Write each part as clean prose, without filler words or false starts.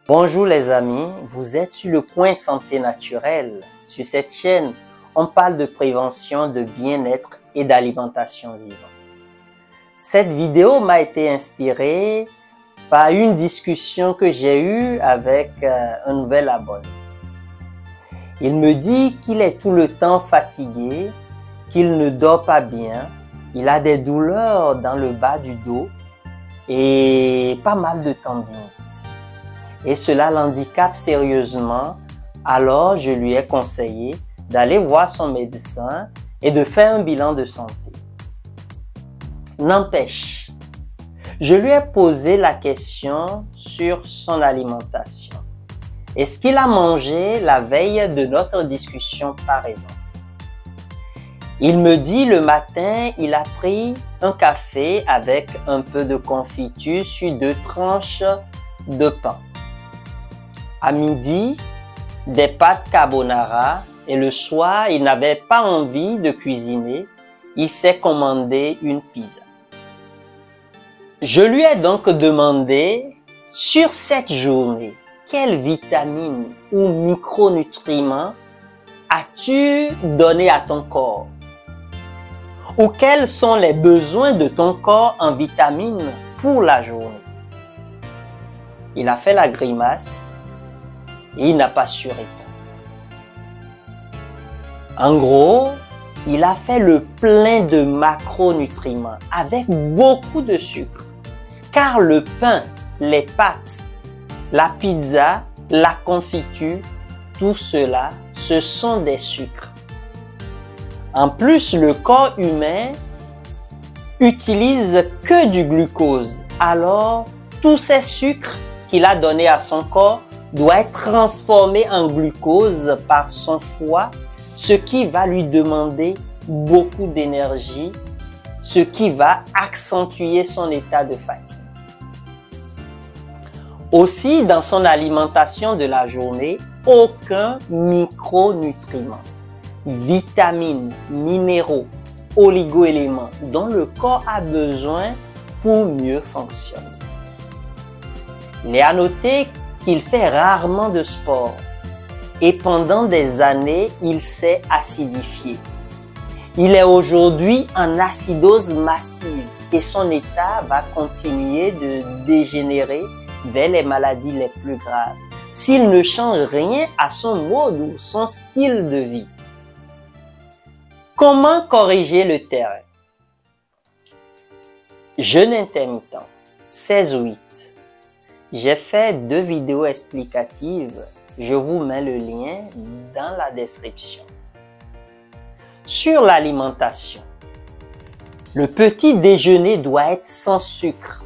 Bonjour les amis, vous êtes sur le point santé naturelle. Sur cette chaîne, on parle de prévention, de bien-être et d'alimentation vivante. Cette vidéo m'a été inspirée par une discussion que j'ai eue avec un nouvel abonné. Il me dit qu'il est tout le temps fatigué, qu'il ne dort pas bien, il a des douleurs dans le bas du dos et pas mal de tendinite. Et cela l'handicape sérieusement, alors je lui ai conseillé d'aller voir son médecin et de faire un bilan de santé. N'empêche, je lui ai posé la question sur son alimentation et ce qu'il a mangé la veille de notre discussion par exemple. Il me dit le matin, il a pris un café avec un peu de confiture sur 2 tranches de pain. À midi, des pâtes carbonara et le soir, il n'avait pas envie de cuisiner. Il s'est commandé une pizza. Je lui ai donc demandé, sur cette journée, quelles vitamines ou micronutriments as-tu donné à ton corps? Ou quels sont les besoins de ton corps en vitamines pour la journée? Il a fait la grimace. Et il n'a pas su répondre. En gros, il a fait le plein de macronutriments avec beaucoup de sucre. Car le pain, les pâtes, la pizza, la confiture, tout cela, ce sont des sucres. En plus, le corps humain utilise que du glucose. Alors, tous ces sucres qu'il a donnés à son corps doit être transformé en glucose par son foie, ce qui va lui demander beaucoup d'énergie, ce qui va accentuer son état de fatigue. Aussi, dans son alimentation de la journée, aucun micronutriment, vitamines, minéraux, oligo-éléments dont le corps a besoin pour mieux fonctionner. Il est à noter qu'il fait rarement de sport et pendant des années, il s'est acidifié. Il est aujourd'hui en acidose massive et son état va continuer de dégénérer vers les maladies les plus graves s'il ne change rien à son mode ou son style de vie. Comment corriger le terrain? Jeûne intermittent, 16-8. J'ai fait 2 vidéos explicatives, je vous mets le lien dans la description. Sur l'alimentation, le petit déjeuner doit être sans sucre,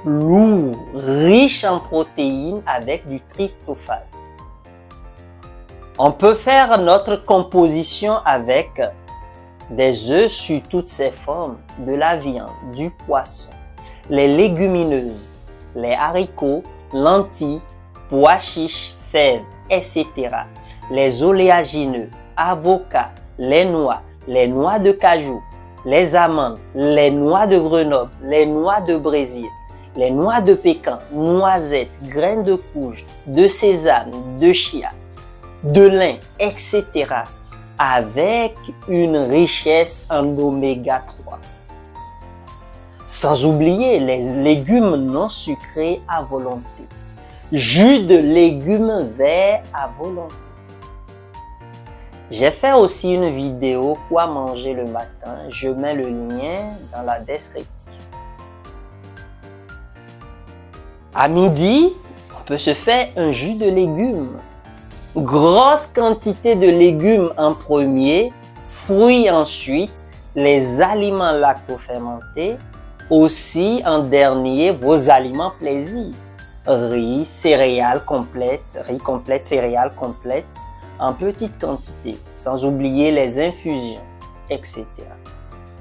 lourd, riche en protéines avec du tryptophane. On peut faire notre composition avec des œufs sous toutes ses formes, de la viande, du poisson, les légumineuses, les haricots, lentilles, pois chiches, fèves, etc. Les oléagineux, avocats, les noix de cajou, les amandes, les noix de Grenoble, les noix de Brésil, les noix de pécan, noisettes, graines de courge, de sésame, de chia, de lin, etc. avec une richesse en oméga 3. Sans oublier les légumes non sucrés à volonté. Jus de légumes verts à volonté. J'ai fait aussi une vidéo quoi manger le matin. Je mets le lien dans la description. À midi, on peut se faire un jus de légumes. Grosse quantité de légumes en premier, fruits ensuite, les aliments lactofermentés. Aussi, en dernier, vos aliments plaisir. Riz, céréales complètes, riz complète, céréales complètes, en petite quantité, sans oublier les infusions, etc.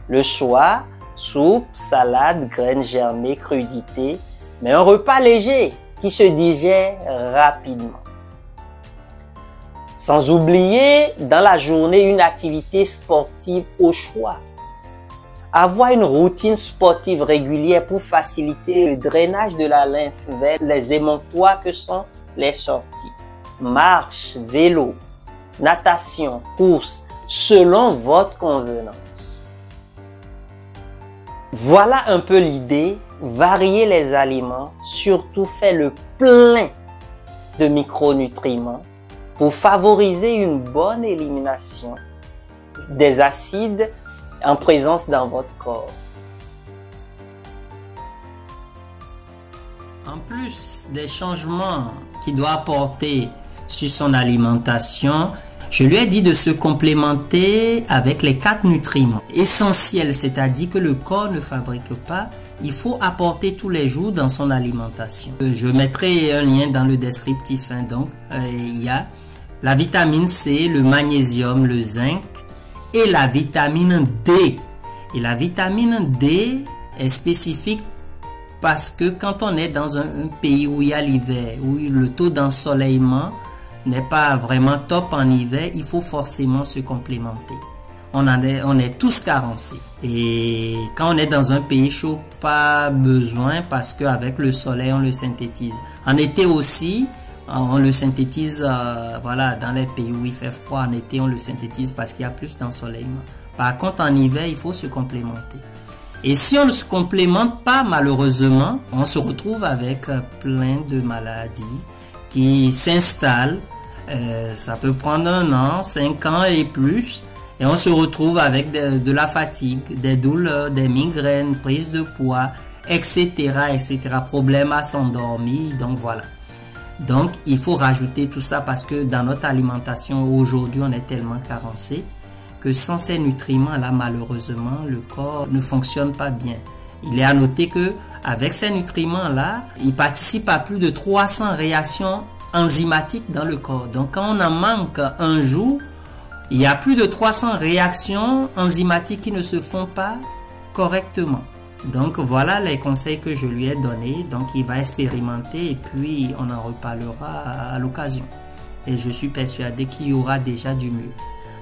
Le soir, soupe, salade, graines germées, crudités, mais un repas léger qui se digère rapidement. Sans oublier, dans la journée, une activité sportive au choix. Avoir une routine sportive régulière pour faciliter le drainage de la lymphe vers les émonctoires que sont les sorties. Marche, vélo, natation, course, selon votre convenance. Voilà un peu l'idée. Varier les aliments, surtout faire le plein de micronutriments pour favoriser une bonne élimination des acides en présence dans votre corps. En plus des changements qu'il doit apporter sur son alimentation, je lui ai dit de se complémenter avec les 4 nutriments essentiels, c'est-à-dire que le corps ne fabrique pas. Il faut apporter tous les jours dans son alimentation. Je mettrai un lien dans le descriptif. Donc, il y a la vitamine C, le magnésium, le zinc et la vitamine D. Et la vitamine D est spécifique parce que quand on est dans un pays où il y a l'hiver, où le taux d'ensoleillement n'est pas vraiment top en hiver, il faut forcément se complémenter. On est tous carencés. Et quand on est dans un pays chaud, pas besoin parce qu'avec le soleil, on le synthétise. En été aussi, on le synthétise, voilà, dans les pays où il fait froid, en été, on le synthétise parce qu'il y a plus d'ensoleillement. Par contre, en hiver, il faut se complémenter. Et si on ne se complémente pas, malheureusement, on se retrouve avec plein de maladies qui s'installent. Ça peut prendre 1 an, 5 ans et plus. Et on se retrouve avec de la fatigue, des douleurs, des migraines, prise de poids, etc., etc. Problème à s'endormir. Donc voilà. Donc il faut rajouter tout ça parce que dans notre alimentation aujourd'hui, on est tellement carencé que sans ces nutriments-là, malheureusement, le corps ne fonctionne pas bien. Il est à noter que avec ces nutriments-là, il participe à plus de 300 réactions enzymatiques dans le corps. Donc quand on en manque un jour, il y a plus de 300 réactions enzymatiques qui ne se font pas correctement. Donc voilà les conseils que je lui ai donnés. Donc il va expérimenter et puis on en reparlera à l'occasion. Et je suis persuadé qu'il y aura déjà du mieux.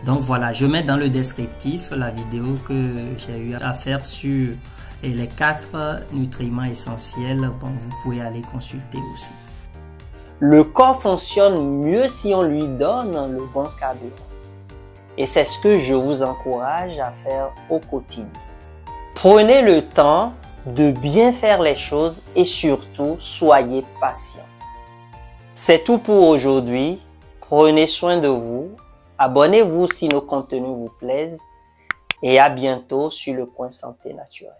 Donc voilà, je mets dans le descriptif la vidéo que j'ai eu à faire sur les 4 nutriments essentiels. Bon, vous pouvez aller consulter aussi. Le corps fonctionne mieux si on lui donne le bon carburant. Et c'est ce que je vous encourage à faire au quotidien. Prenez le temps de bien faire les choses et surtout, soyez patient. C'est tout pour aujourd'hui. Prenez soin de vous. Abonnez-vous si nos contenus vous plaisent. Et à bientôt sur le Point Santé Naturelle.